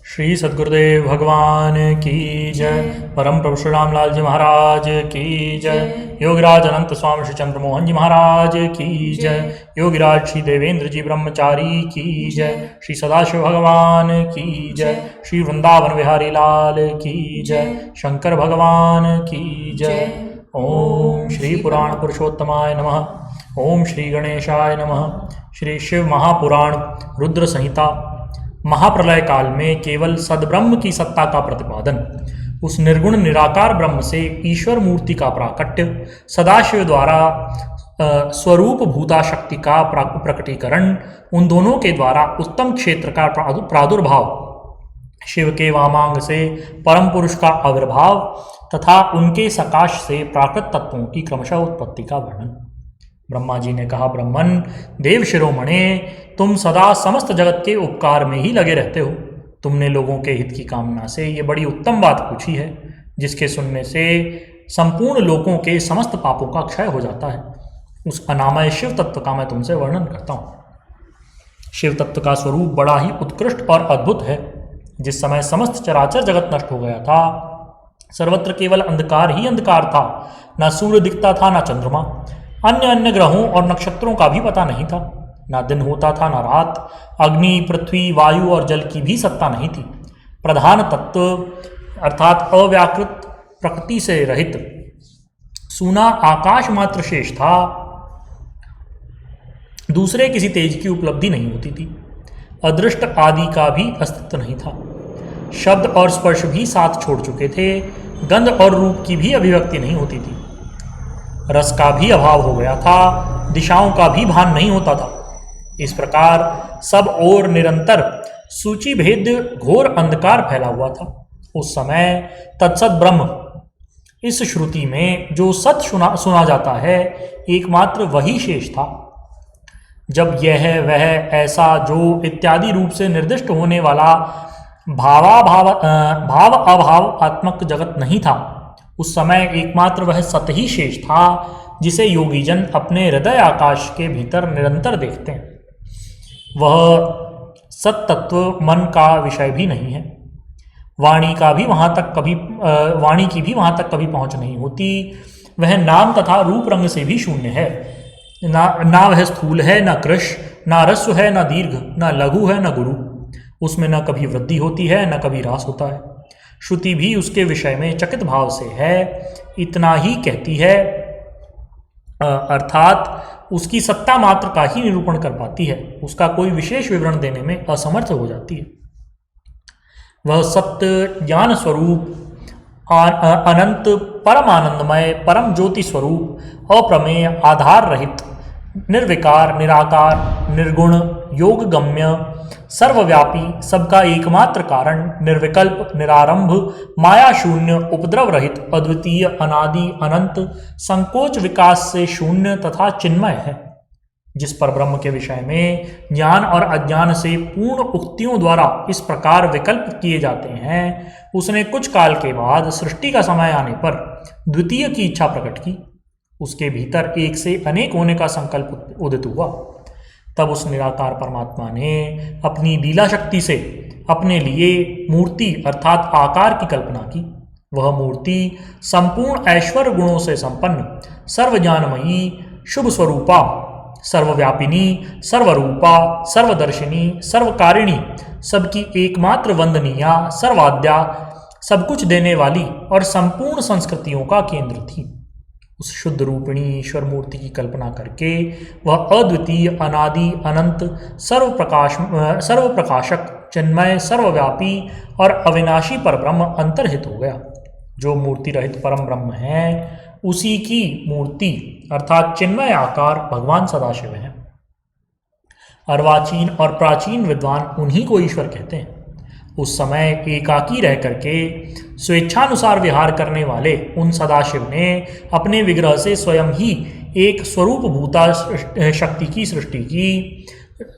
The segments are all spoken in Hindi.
श्री सद्गुरुदेव भगवान की जय। परम प्रभु श्री रामलाल जी महाराज की जय। योगीराज अनंत स्वामी श्री चंद्र मोहन जी महाराज की जय। योगीराज श्री देवेंद्र जी ब्रह्मचारी की जय। श्री सदाशिव भगवान की जय। श्री वृंदावन बिहारी लाल की जय। शंकर भगवान की जय। ओम श्री पुराण पुरुषोत्तमाय नमः। ओम श्री गणेशाय नमः। श्री शिव महापुराण रुद्र संहिता। महाप्रलय काल में केवल सद्ब्रह्म की सत्ता का प्रतिपादन, उस निर्गुण निराकार ब्रह्म से ईश्वर मूर्ति का प्राकट्य, सदाशिव द्वारा स्वरूप भूता शक्ति का प्रकटीकरण, उन दोनों के द्वारा उत्तम क्षेत्र का प्रादुर्भाव, शिव के वामांग से परम पुरुष का आविर्भाव तथा उनके सकाश से प्राकृत तत्वों की क्रमशः उत्पत्ति का वर्णन। ब्रह्मा जी ने कहा, ब्रह्मन देव शिरोमणे, तुम सदा समस्त जगत के उपकार में ही लगे रहते हो। तुमने लोगों के हित की कामना से ये बड़ी उत्तम बात पूछी है, जिसके सुनने से संपूर्ण लोगों के समस्त पापों का क्षय हो जाता है। उस अनामय शिव तत्व का मैं तुमसे वर्णन करता हूँ। शिव तत्व का स्वरूप बड़ा ही उत्कृष्ट और अद्भुत है। जिस समय समस्त चराचर जगत नष्ट हो गया था, सर्वत्र केवल अंधकार ही अंधकार था। न सूर्य दिखता था, न चंद्रमा। अन्य ग्रहों और नक्षत्रों का भी पता नहीं था। ना दिन होता था, ना रात। अग्नि, पृथ्वी, वायु और जल की भी सत्ता नहीं थी। प्रधान तत्व अर्थात अव्याकृत प्रकृति से रहित सूना आकाश मात्र शेष था। दूसरे किसी तेज की उपलब्धि नहीं होती थी। अदृष्ट आदि का भी अस्तित्व नहीं था। शब्द और स्पर्श भी साथ छोड़ चुके थे। गंध और रूप की भी अभिव्यक्ति नहीं होती थी। रस का भी अभाव हो गया था। दिशाओं का भी भान नहीं होता था। इस प्रकार सब ओर निरंतर सूची भेद घोर अंधकार फैला हुआ था। उस समय तत्सत ब्रह्म, इस श्रुति में जो सत सुना जाता है, एकमात्र वही शेष था। जब यह वह ऐसा जो इत्यादि रूप से निर्दिष्ट होने वाला भाव अभावात्मक जगत नहीं था, उस समय एकमात्र वह सत ही शेष था, जिसे योगीजन अपने हृदय आकाश के भीतर निरंतर देखते हैं। वह सत तत्व मन का विषय भी नहीं है। वाणी की भी वहाँ तक कभी पहुँच नहीं होती। वह नाम तथा रूप रंग से भी शून्य है। ना वह स्थूल है, न कृश, ना रस्व है, न दीर्घ, न लघु है, न गुरु। उसमें न कभी वृद्धि होती है, न कभी ह्रास होता है। श्रुति भी उसके विषय में चकित भाव से है, इतना ही कहती है, अर्थात उसकी सत्ता मात्र का ही निरूपण कर पाती है। उसका कोई विशेष विवरण देने में असमर्थ हो जाती है। वह सत्य ज्ञान स्वरूप, अनंत परम आनंदमय, परम ज्योति स्वरूप, अप्रमेय, आधार रहित, निर्विकार, निराकार, निर्गुण, योग गम्य, सर्वव्यापी, सबका एकमात्र कारण, निर्विकल्प, निरारंभ, माया शून्य, उपद्रव रहित, अद्वितीय, अनादि, अनंत, संकोच विकास से शून्य तथा चिन्मय है। जिस पर ब्रह्म के विषय में ज्ञान और अज्ञान से पूर्ण उक्तियों द्वारा इस प्रकार विकल्प किए जाते हैं, उसने कुछ काल के बाद सृष्टि का समय आने पर द्वितीय की इच्छा प्रकट की। उसके भीतर एक से अनेक होने का संकल्प उदित हुआ। तब उस निराकार परमात्मा ने अपनी लीला शक्ति से अपने लिए मूर्ति अर्थात आकार की कल्पना की। वह मूर्ति संपूर्ण ऐश्वर्य गुणों से संपन्न, सर्वज्ञानमयी, शुभ स्वरूपा, सर्वव्यापिनी, सर्वरूपा, सर्वदर्शिनी, सर्वकारिणी, सबकी एकमात्र वंदनीया, सर्वाद्या, सब कुछ देने वाली और संपूर्ण संस्कृतियों का केंद्र थी। उस शुद्ध रूपिणी ईश्वर मूर्ति की कल्पना करके वह अद्वितीय, अनादि, अनंत, सर्वप्रकाशक, चिन्मय, सर्वव्यापी और अविनाशी परब्रह्म अंतर्हित हो गया। जो मूर्ति रहित परम ब्रह्म है, उसी की मूर्ति अर्थात चिन्मय आकार भगवान सदाशिव है। अर्वाचीन और प्राचीन विद्वान उन्हीं को ईश्वर कहते हैं। उस समय एकाकी रह करके स्वेच्छानुसार विहार करने वाले उन सदाशिव ने अपने विग्रह से स्वयं ही एक स्वरूप भूता शक्ति की सृष्टि की,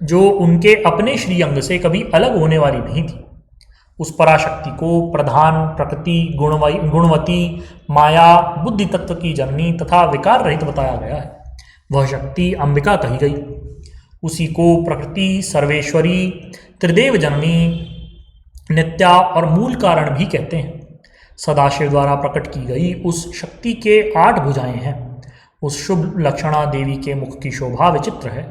जो उनके अपने श्रीअंग से कभी अलग होने वाली नहीं थी। उस पराशक्ति को प्रधान, प्रकृति, गुणवती, माया, बुद्धि तत्व की जननी तथा विकार रहित बताया गया है। वह शक्ति अंबिका कही गई। उसी को प्रकृति, सर्वेश्वरी, त्रिदेव जननी नित्या और मूल कारण भी कहते हैं। सदाशिव द्वारा प्रकट की गई उस शक्ति के 8 भुजाएं हैं। उस शुभ लक्षणा देवी के मुख की शोभा विचित्र है।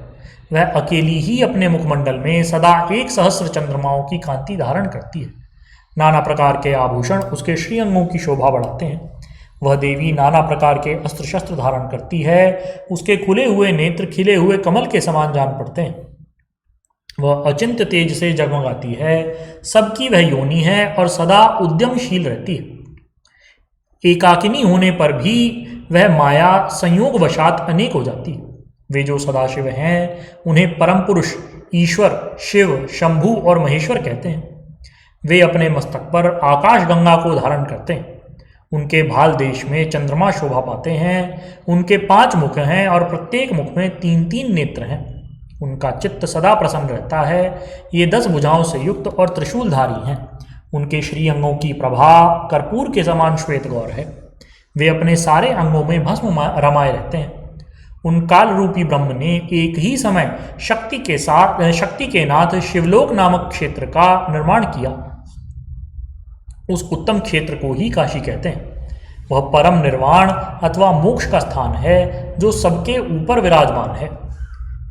वह अकेली ही अपने मुखमंडल में सदा 1,000 चंद्रमाओं की कांति धारण करती है। नाना प्रकार के आभूषण उसके श्रीअंगों की शोभा बढ़ाते हैं। वह देवी नाना प्रकार के अस्त्र शस्त्र धारण करती है। उसके खुले हुए नेत्र खिले हुए कमल के समान जान पड़ते हैं। वह अचिंत्य तेज से जगमगाती है। सबकी वह योनि है और सदा उद्यमशील रहती है। एकाकिनी होने पर भी वह माया संयोग वशात अनेक हो जाती है। वे जो सदाशिव हैं उन्हें परम पुरुष, ईश्वर, शिव, शंभु और महेश्वर कहते हैं। वे अपने मस्तक पर आकाश गंगा को धारण करते हैं। उनके भाल देश में चंद्रमा शोभा पाते हैं। उनके 5 मुख हैं और प्रत्येक मुख में 3-3 नेत्र हैं। उनका चित्त सदा प्रसन्न रहता है। ये 10 भुजाओं से युक्त और त्रिशूलधारी हैं। उनके श्रीअंगों की प्रभा कर्पूर के समान श्वेत गौर है। वे अपने सारे अंगों में भस्म रमाए रहते हैं। उन काल रूपी ब्रह्म ने एक ही समय शक्ति के नाथ शिवलोक नामक क्षेत्र का निर्माण किया। उस उत्तम क्षेत्र को ही काशी कहते हैं। वह परम निर्वाण अथवा मोक्ष का स्थान है जो सबके ऊपर विराजमान है।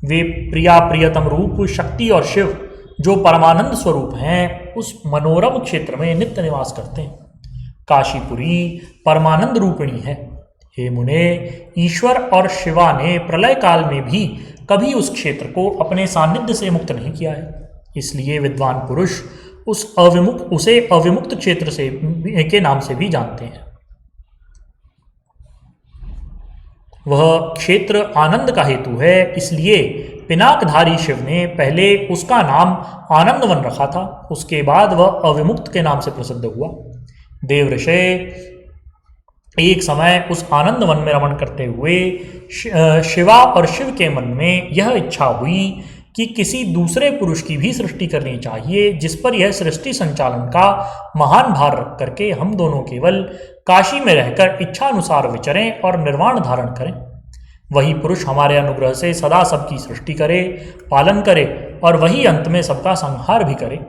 वे प्रियतम रूप शक्ति और शिव जो परमानंद स्वरूप हैं उस मनोरम क्षेत्र में नित्य निवास करते हैं। काशीपुरी परमानंद रूपिणी है। हे मुने, ईश्वर और शिवा ने प्रलय काल में भी कभी उस क्षेत्र को अपने सानिध्य से मुक्त नहीं किया है। इसलिए विद्वान पुरुष उसे अविमुक्त क्षेत्र से के नाम से भी जानते हैं। वह क्षेत्र आनंद का हेतु है। इसलिए पिनाकधारी शिव ने पहले उसका नाम आनंदवन रखा था। उसके बाद वह अविमुक्त के नाम से प्रसिद्ध हुआ। देवऋषि एक समय उस आनंदवन में रमण करते हुए शिवा और शिव के मन में यह इच्छा हुई कि किसी दूसरे पुरुष की भी सृष्टि करनी चाहिए जिस पर यह सृष्टि संचालन का महान भार रख करके हम दोनों केवल काशी में रहकर इच्छा अनुसार विचरें और निर्वाण धारण करें। वही पुरुष हमारे अनुग्रह से सदा सबकी सृष्टि करे, पालन करे और वही अंत में सबका संहार भी करे।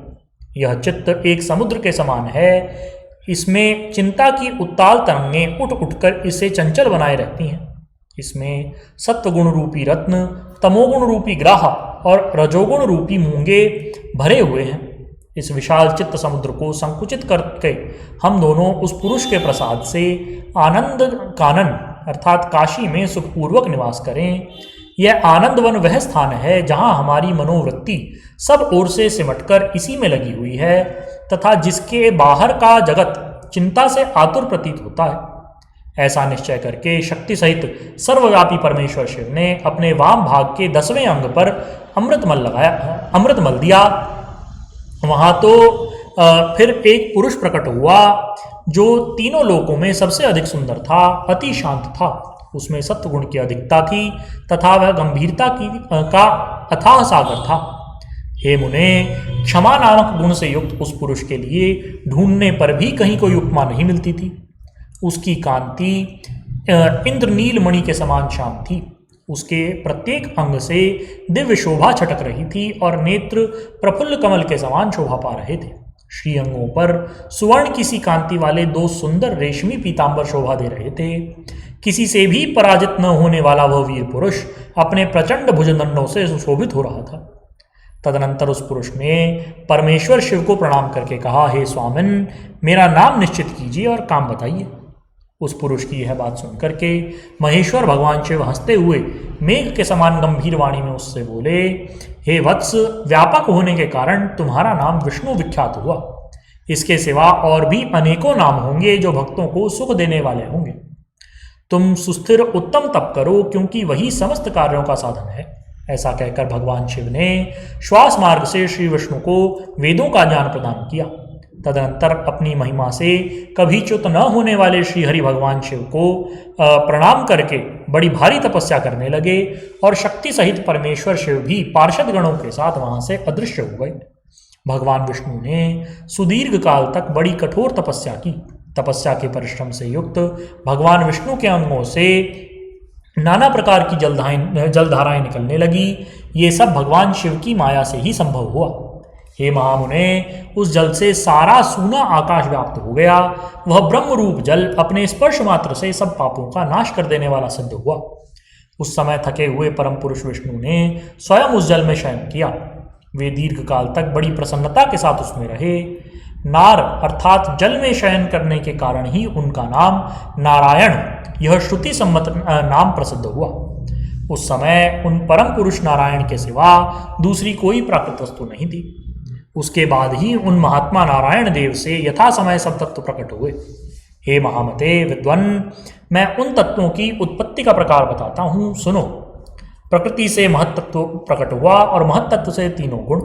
यह चित्त एक समुद्र के समान है। इसमें चिंता की उत्ताल तरंगें उठ उठकर इसे चंचल बनाए रहती हैं। इसमें सत्वगुण रूपी रत्न, तमोगुण रूपी ग्राह और रजोगुण रूपी मूंगे भरे हुए हैं। इस विशाल चित्त समुद्र को संकुचित करके हम दोनों उस पुरुष के प्रसाद से आनंद कानन अर्थात काशी में सुखपूर्वक निवास करें। यह आनंदवन वह स्थान है जहाँ हमारी मनोवृत्ति सब ओर से सिमटकर इसी में लगी हुई है तथा जिसके बाहर का जगत चिंता से आतुर प्रतीत होता है। ऐसा निश्चय करके शक्ति सहित सर्वव्यापी परमेश्वर शिव ने अपने वाम भाग के 10वें अंग पर अमृतमल दिया। वहाँ तो फिर एक पुरुष प्रकट हुआ जो तीनों लोकों में सबसे अधिक सुंदर था, अति शांत था। उसमें सत्वगुण की अधिकता थी तथा वह गंभीरता का अथाह सागर था। हे मुने, क्षमा नामक गुण से युक्त उस पुरुष के लिए ढूंढने पर भी कहीं कोई उपमा नहीं मिलती थी। उसकी कांति इंद्रनील मणि के समान श्याम थी। उसके प्रत्येक अंग से दिव्य शोभा छटक रही थी और नेत्र प्रफुल्ल कमल के समान शोभा पा रहे थे। श्री अंगों पर सुवर्ण किसी कांति वाले 2 सुंदर रेशमी पीतांबर शोभा दे रहे थे। किसी से भी पराजित न होने वाला वह वीर पुरुष अपने प्रचंड भुजदंडों से सुशोभित हो रहा था। तदनंतर उस पुरुष ने परमेश्वर शिव को प्रणाम करके कहा, हे स्वामिन, मेरा नाम निश्चित कीजिए और काम बताइए। उस पुरुष की यह बात सुनकर के महेश्वर भगवान शिव हंसते हुए मेघ के समान गंभीर वाणी में उससे बोले, हे वत्स, व्यापक होने के कारण तुम्हारा नाम विष्णु विख्यात हुआ। इसके सिवा और भी अनेकों नाम होंगे जो भक्तों को सुख देने वाले होंगे। तुम सुस्थिर उत्तम तप करो क्योंकि वही समस्त कार्यों का साधन है। ऐसा कहकर भगवान शिव ने श्वास मार्ग से श्री विष्णु को वेदों का ज्ञान प्रदान किया। तदनंतर अपनी महिमा से कभी च्युत न होने वाले श्री हरि भगवान शिव को प्रणाम करके बड़ी भारी तपस्या करने लगे और शक्ति सहित परमेश्वर शिव भी पार्षद गणों के साथ वहां से अदृश्य हो गए। भगवान विष्णु ने सुदीर्घ काल तक बड़ी कठोर तपस्या की। तपस्या के परिश्रम से युक्त भगवान विष्णु के अंगों से नाना प्रकार की जलधाराएं निकलने लगी। ये सब भगवान शिव की माया से ही संभव हुआ। हे महामुने, उस जल से सारा सूना आकाश व्याप्त हो गया। वह ब्रह्म रूप जल अपने स्पर्श मात्र से सब पापों का नाश कर देने वाला सिद्ध हुआ। उस समय थके हुए परम पुरुष विष्णु ने स्वयं उस जल में शयन किया। वे दीर्घ काल तक बड़ी प्रसन्नता के साथ उसमें रहे। नार अर्थात जल में शयन करने के कारण ही उनका नाम नारायण, यह श्रुति सम्मत नाम प्रसिद्ध हुआ। उस समय उन परम पुरुष नारायण के सिवा दूसरी कोई प्राकृत वस्तु नहीं थी। उसके बाद ही उन महात्मा नारायण देव से यथा समय सब तत्व प्रकट हुए। हे महामते विद्वन, मैं उन तत्वों की उत्पत्ति का प्रकार बताता हूँ, सुनो। प्रकृति से महत्तत्व प्रकट हुआ और महत्तत्व से तीनों गुण।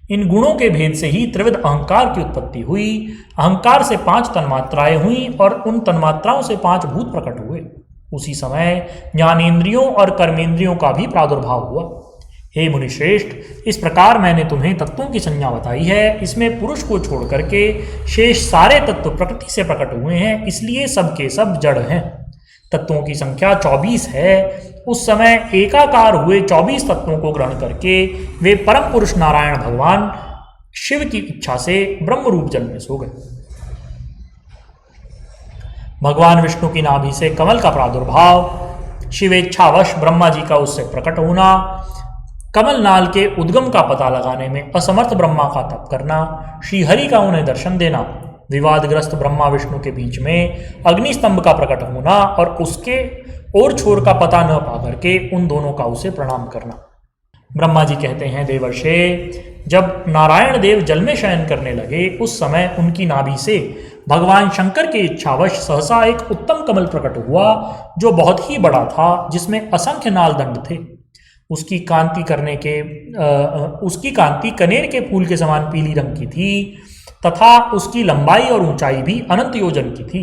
इन गुणों के भेद से ही त्रिविध अहंकार की उत्पत्ति हुई। अहंकार से 5 तन्मात्राएं हुई और उन तन्मात्राओं से 5 भूत प्रकट हुए। उसी समय ज्ञानेन्द्रियों और कर्मेंद्रियों का भी प्रादुर्भाव हुआ। हे मुनिश्रेष्ठ, इस प्रकार मैंने तुम्हें तत्वों की संज्ञा बताई है। इसमें पुरुष को छोड़ करके शेष सारे तत्व प्रकृति से प्रकट हुए हैं, इसलिए सब के सब जड़ हैं। तत्वों की संख्या 24 है। उस समय एकाकार हुए 24 तत्वों को ग्रहण करके वे परम पुरुष नारायण भगवान शिव की इच्छा से ब्रह्म रूप जल में सो गए। भगवान विष्णु की नाभि से कमल का प्रादुर्भाव, शिवेच्छावश ब्रह्मा जी का उससे प्रकट होना, कमल नाल के उद्गम का पता लगाने में असमर्थ ब्रह्मा का तप करना, श्रीहरि का उन्हें दर्शन देना, विवादग्रस्त ब्रह्मा विष्णु के बीच में अग्नि स्तंभ का प्रकट होना और उसके और छोर का पता न पा करके उन दोनों का उसे प्रणाम करना। ब्रह्मा जी कहते हैं, देवर्षे, जब नारायण देव जल में शयन करने लगे उस समय उनकी नाभि से भगवान शंकर के इच्छावश सहसा एक उत्तम कमल प्रकट हुआ, जो बहुत ही बड़ा था, जिसमें असंख्य नाल दंड थे। उसकी कांति कनेर के फूल के समान पीली रंग की थी तथा उसकी लंबाई और ऊंचाई भी अनंत योजन की थी।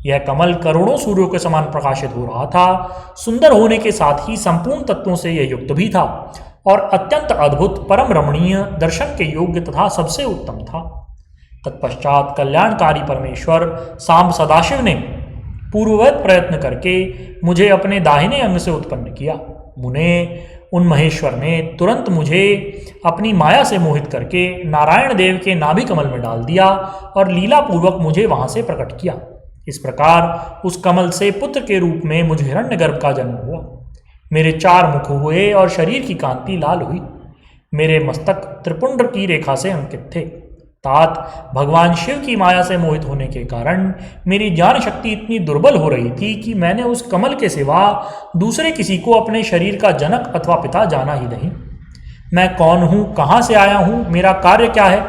यह कमल करोड़ों सूर्यों के समान प्रकाशित हो रहा था। सुंदर होने के साथ ही संपूर्ण तत्वों से यह युक्त भी था और अत्यंत अद्भुत, परम रमणीय, दर्शन के योग्य तथा सबसे उत्तम था। तत्पश्चात कल्याणकारी परमेश्वर सांब सदाशिव ने पूर्ववत प्रयत्न करके मुझे अपने दाहिने अंग से उत्पन्न किया। मुने, उन महेश्वर ने तुरंत मुझे अपनी माया से मोहित करके नारायण देव के नाभि कमल में डाल दिया और लीला पूर्वक मुझे वहां से प्रकट किया। इस प्रकार उस कमल से पुत्र के रूप में मुझे हिरण्यगर्भ का जन्म हुआ। मेरे 4 मुख हुए और शरीर की कांति लाल हुई। मेरे मस्तक त्रिपुंड की रेखा से अंकित थे। तात भगवान शिव की माया से मोहित होने के कारण मेरी ज्ञान शक्ति इतनी दुर्बल हो रही थी कि मैंने उस कमल के सिवा दूसरे किसी को अपने शरीर का जनक अथवा पिता जाना ही नहीं। मैं कौन हूँ, कहाँ से आया हूँ, मेरा कार्य क्या है,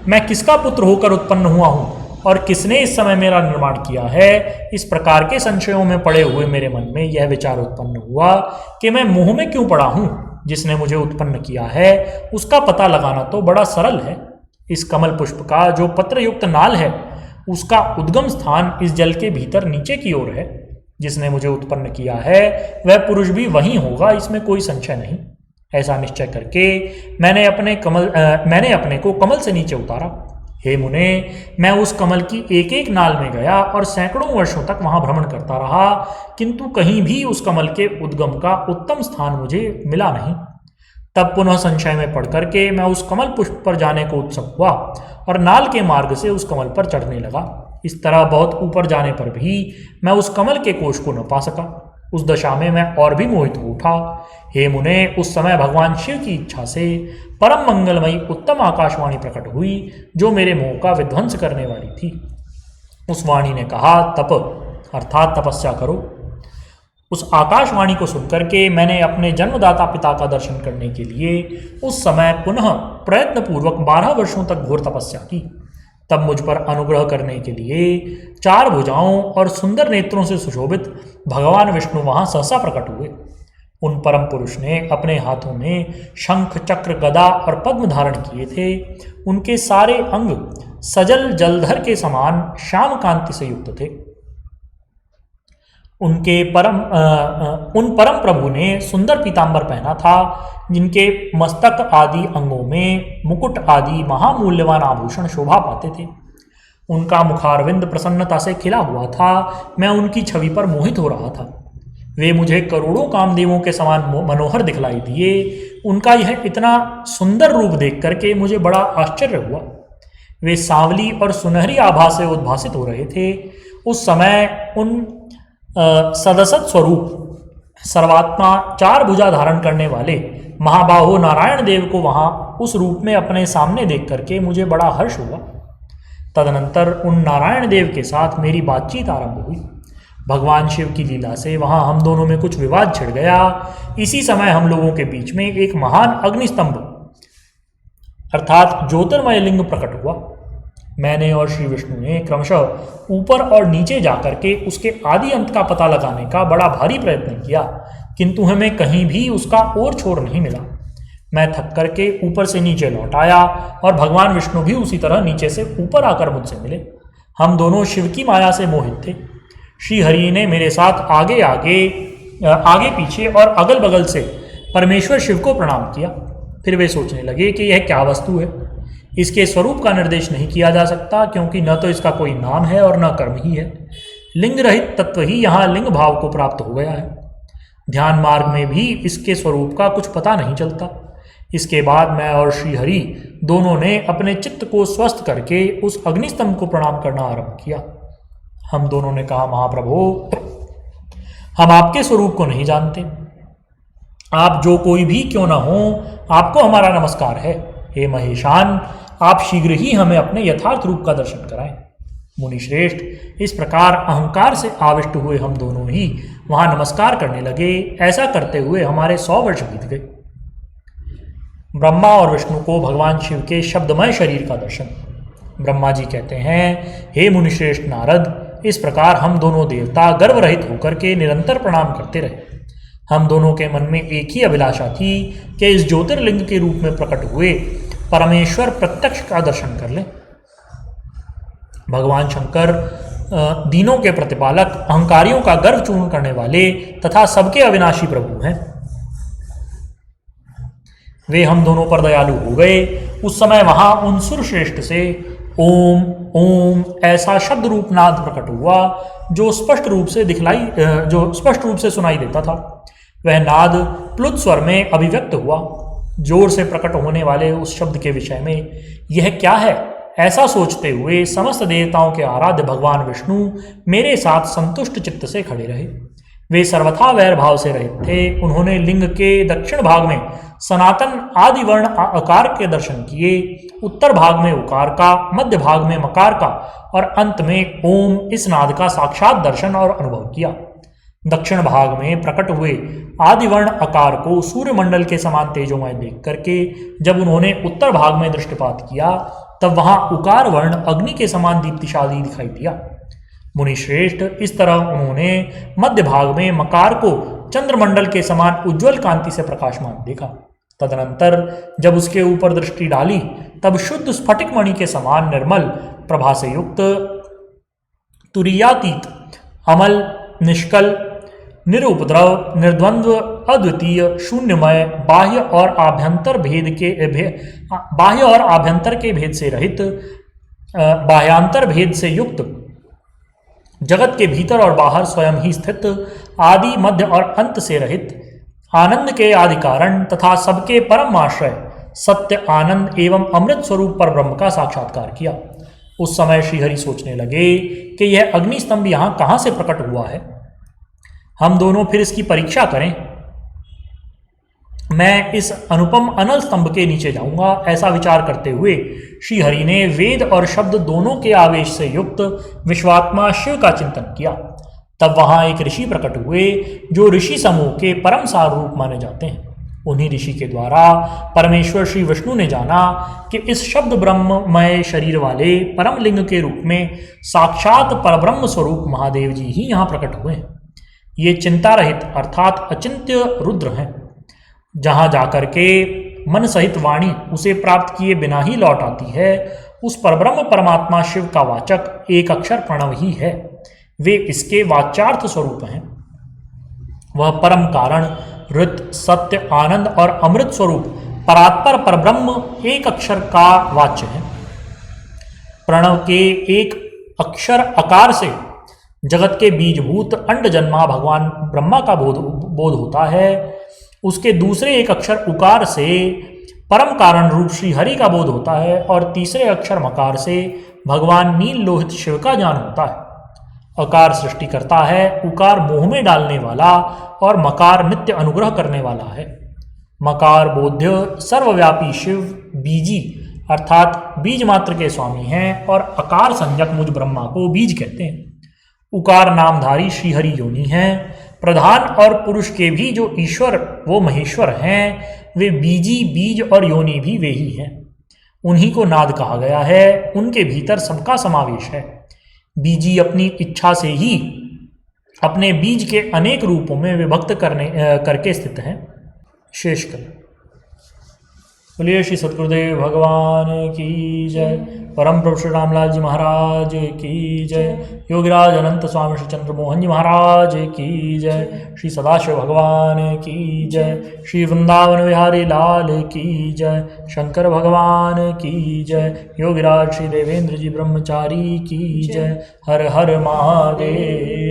मैं किसका पुत्र होकर उत्पन्न हुआ हूँ और किसने इस समय मेरा निर्माण किया है। इस प्रकार के संशयों में पड़े हुए मेरे मन में यह विचार उत्पन्न हुआ कि मैं मोह में क्यों पड़ा हूँ। जिसने मुझे उत्पन्न किया है उसका पता लगाना तो बड़ा सरल है। इस कमल पुष्प का जो पत्र युक्त नाल है उसका उद्गम स्थान इस जल के भीतर नीचे की ओर है। जिसने मुझे उत्पन्न किया है वह पुरुष भी वही होगा, इसमें कोई संशय नहीं। ऐसा निश्चय करके मैंने अपने को कमल से नीचे उतारा। हे मुने, मैं उस कमल की एक एक नाल में गया और सैकड़ों वर्षों तक वहां भ्रमण करता रहा, किंतु कहीं भी उस कमल के उद्गम का उत्तम स्थान मुझे मिला नहीं। तब पुनः संशय में पड़ करके मैं उस कमल पुष्प पर जाने को उत्सुक हुआ और नाल के मार्ग से उस कमल पर चढ़ने लगा। इस तरह बहुत ऊपर जाने पर भी मैं उस कमल के कोश को न पा सका। उस दशा में मैं और भी मोहित हो उठा। हे मुने, उस समय भगवान शिव की इच्छा से परम मंगलमयी उत्तम आकाशवाणी प्रकट हुई, जो मेरे मोह का विध्वंस करने वाली थी। उस वाणी ने कहा, तप अर्थात तपस्या करो। उस आकाशवाणी को सुनकर के मैंने अपने जन्मदाता पिता का दर्शन करने के लिए उस समय पुनः प्रयत्न पूर्वक 12 वर्षों तक घोर तपस्या की। तब मुझ पर अनुग्रह करने के लिए 4 भुजाओं और सुंदर नेत्रों से सुशोभित भगवान विष्णु वहां सहसा प्रकट हुए। उन परम पुरुष ने अपने हाथों में शंख, चक्र, गदा और पद्म धारण किए थे। उनके सारे अंग सजल जलधर के समान श्याम कांति से युक्त थे। उन परम प्रभु ने सुंदर पीतांबर पहना था, जिनके मस्तक आदि अंगों में मुकुट आदि महामूल्यवान आभूषण शोभा पाते थे। उनका मुखारविंद प्रसन्नता से खिला हुआ था। मैं उनकी छवि पर मोहित हो रहा था। वे मुझे करोड़ों कामदेवों के समान मनोहर दिखलाई दिए। उनका यह इतना सुंदर रूप देख करके मुझे बड़ा आश्चर्य हुआ। वे सांवली और सुनहरी आभा से उद्भासित हो रहे थे। उस समय उन सदसत स्वरूप सर्वात्मा 4 भुजा धारण करने वाले महाबाहो नारायण देव को वहां उस रूप में अपने सामने देख करके मुझे बड़ा हर्ष हुआ। तदनंतर उन नारायण देव के साथ मेरी बातचीत आरंभ हुई। भगवान शिव की लीला से वहां हम दोनों में कुछ विवाद छिड़ गया। इसी समय हम लोगों के बीच में एक महान अग्निस्तंभ अर्थात ज्योतिर्मय लिंग प्रकट हुआ। मैंने और श्री विष्णु ने क्रमशः ऊपर और नीचे जाकर के उसके आदि अंत का पता लगाने का बड़ा भारी प्रयत्न किया, किंतु हमें कहीं भी उसका ओर छोर नहीं मिला। मैं थक करके ऊपर से नीचे लौट आया और भगवान विष्णु भी उसी तरह नीचे से ऊपर आकर मुझसे मिले। हम दोनों शिव की माया से मोहित थे। श्री हरि ने मेरे साथ आगे पीछे और अगल बगल से परमेश्वर शिव को प्रणाम किया। फिर वे सोचने लगे कि यह क्या वस्तु है। इसके स्वरूप का निर्देश नहीं किया जा सकता, क्योंकि न तो इसका कोई नाम है और न कर्म ही है। लिंग रहित तत्व ही यहाँ लिंग भाव को प्राप्त हो गया है। ध्यान मार्ग में भी इसके स्वरूप का कुछ पता नहीं चलता। इसके बाद मैं और श्री हरि दोनों ने अपने चित्त को स्वस्थ करके उस अग्निस्तंभ को प्रणाम करना आरंभ किया। हम दोनों ने कहा, महाप्रभु, हम आपके स्वरूप को नहीं जानते। आप जो कोई भी क्यों न हो, आपको हमारा नमस्कार है। हे महेशान, आप शीघ्र ही हमें अपने यथार्थ रूप का दर्शन कराएं। मुनि श्रेष्ठ, इस प्रकार अहंकार से आविष्ट हुए हम दोनों ही वहां नमस्कार करने लगे। ऐसा करते हुए हमारे 100 वर्ष बीत गए। ब्रह्मा और विष्णु को भगवान शिव के शब्दमय शरीर का दर्शन। ब्रह्मा जी कहते हैं, हे मुनिश्रेष्ठ नारद, इस प्रकार हम दोनों देवता गर्व रहित होकर के निरंतर प्रणाम करते रहे। हम दोनों के मन में एक ही अभिलाषा थी कि इस ज्योतिर्लिंग के रूप में प्रकट हुए परमेश्वर प्रत्यक्ष का दर्शन कर लें। भगवान शंकर दीनों के प्रतिपालक, अहंकारियों का गर्व चूर्ण करने वाले तथा सबके अविनाशी प्रभु हैं। वे हम दोनों पर दयालु हो गए। उस समय वहां उन सुरश्रेष्ठ से ओम ओम ऐसा शब्द रूप नाद प्रकट हुआ जो स्पष्ट रूप से सुनाई देता था। वह नाद प्लुत स्वर में अभिव्यक्त हुआ। जोर से प्रकट होने वाले उस शब्द के विषय में यह क्या है, ऐसा सोचते हुए समस्त देवताओं के आराध्य भगवान विष्णु मेरे साथ संतुष्ट चित्त से खड़े रहे। वे सर्वथा वैर भाव से रहित थे। उन्होंने लिंग के दक्षिण भाग में सनातन आदि वर्ण आकार के दर्शन किए, उत्तर भाग में उकार का, मध्य भाग में मकार का और अंत में ओम इस नाद का साक्षात दर्शन और अनुभव किया। दक्षिण भाग में प्रकट हुए आदिवर्ण आकार को सूर्यमंडल के समान तेजोमय देख करके जब उन्होंने उत्तर भाग में दृष्टिपात किया, तब वहां उकार वर्ण अग्नि के समान दीप्तिशाली दिखाई दिया। मुनिश्रेष्ठ, इस तरह उन्होंने मध्य भाग में मकार को चंद्रमंडल के समान उज्ज्वल कांति से प्रकाशमान देखा। तदनंतर जब उसके ऊपर दृष्टि डाली, तब शुद्ध स्फटिक मणि के समान निर्मल प्रभा से युक्त, तुरीयातीत, अमल, निष्कल, निरुपद्रव, निर्द्वंद्व, अद्वितीय, शून्यमय, बाह्य और आभ्यंतर के भेद से रहित, बाह्यांतर भेद से युक्त, जगत के भीतर और बाहर स्वयं ही स्थित, आदि मध्य और अंत से रहित, आनंद के आदि कारण तथा सबके परम आश्रय, सत्य, आनंद एवं अमृत स्वरूप पर ब्रह्म का साक्षात्कार किया। उस समय श्रीहरि सोचने लगे कि यह अग्निस्तंभ यहाँ कहाँ से प्रकट हुआ है। हम दोनों फिर इसकी परीक्षा करें। मैं इस अनुपम अनल स्तंभ के नीचे जाऊंगा, ऐसा विचार करते हुए श्रीहरि ने वेद और शब्द दोनों के आवेश से युक्त विश्वात्मा शिव का चिंतन किया। तब वहां एक ऋषि प्रकट हुए जो ऋषि समूह के परम सार रूप माने जाते हैं। उन्हीं ऋषि के द्वारा परमेश्वर श्री विष्णु ने जाना कि इस शब्द ब्रह्ममय शरीर वाले परम लिंग के रूप में साक्षात परब्रह्म स्वरूप महादेव जी ही यहाँ प्रकट हुए हैं। ये चिंता रहित अर्थात अचिंत्य रुद्र हैं। जहाँ जाकर के मन सहित वाणी उसे प्राप्त किए बिना ही लौट आती है, उस परब्रह्म परमात्मा शिव का वाचक एक अक्षर प्रणव ही है। वे इसके वाच्यार्थ स्वरूप हैं। वह परम कारण, ऋत, सत्य, आनंद और अमृत स्वरूप परात्पर परब्रह्म एक अक्षर का वाच्य है। प्रणव के एक अक्षर आकार से जगत के बीजभूत अंड जन्मा भगवान ब्रह्मा का बोध होता है। उसके दूसरे एक अक्षर उकार से परम कारण रूप श्री हरि का बोध होता है और तीसरे अक्षर मकार से भगवान नील लोहित शिव का ज्ञान होता है। अकार सृष्टि करता है, उकार मोह में डालने वाला और मकार नित्य अनुग्रह करने वाला है। मकार बोध्य सर्वव्यापी शिव बीजी अर्थात बीज मात्र के स्वामी हैं और अकार संज्ञक मुझ ब्रह्मा को बीज कहते हैं। उकार नामधारी श्रीहरि योनि हैं। प्रधान और पुरुष के भी जो ईश्वर वो महेश्वर हैं, वे बीजी बीज और योनि भी वे ही हैं। उन्हीं को नाद कहा गया है, उनके भीतर सबका समावेश है। बीजी अपनी इच्छा से ही अपने बीज के अनेक रूपों में विभक्त करके स्थित हैं। शेषकर बोलिए श्री सद्गुरुदेव भगवान की जय। परम प्रभु श्री रामलाल जी महाराज की जय। योगीराज अनंत स्वामी श्री चंद्रमोहन जी महाराज की जय। श्री सदाशिव भगवान की जय। श्री वृंदावन विहारी लाल की जय। शंकर भगवान की जय। योगीराज श्री देवेंद्र जी ब्रह्मचारी की जय। हर हर महादेव।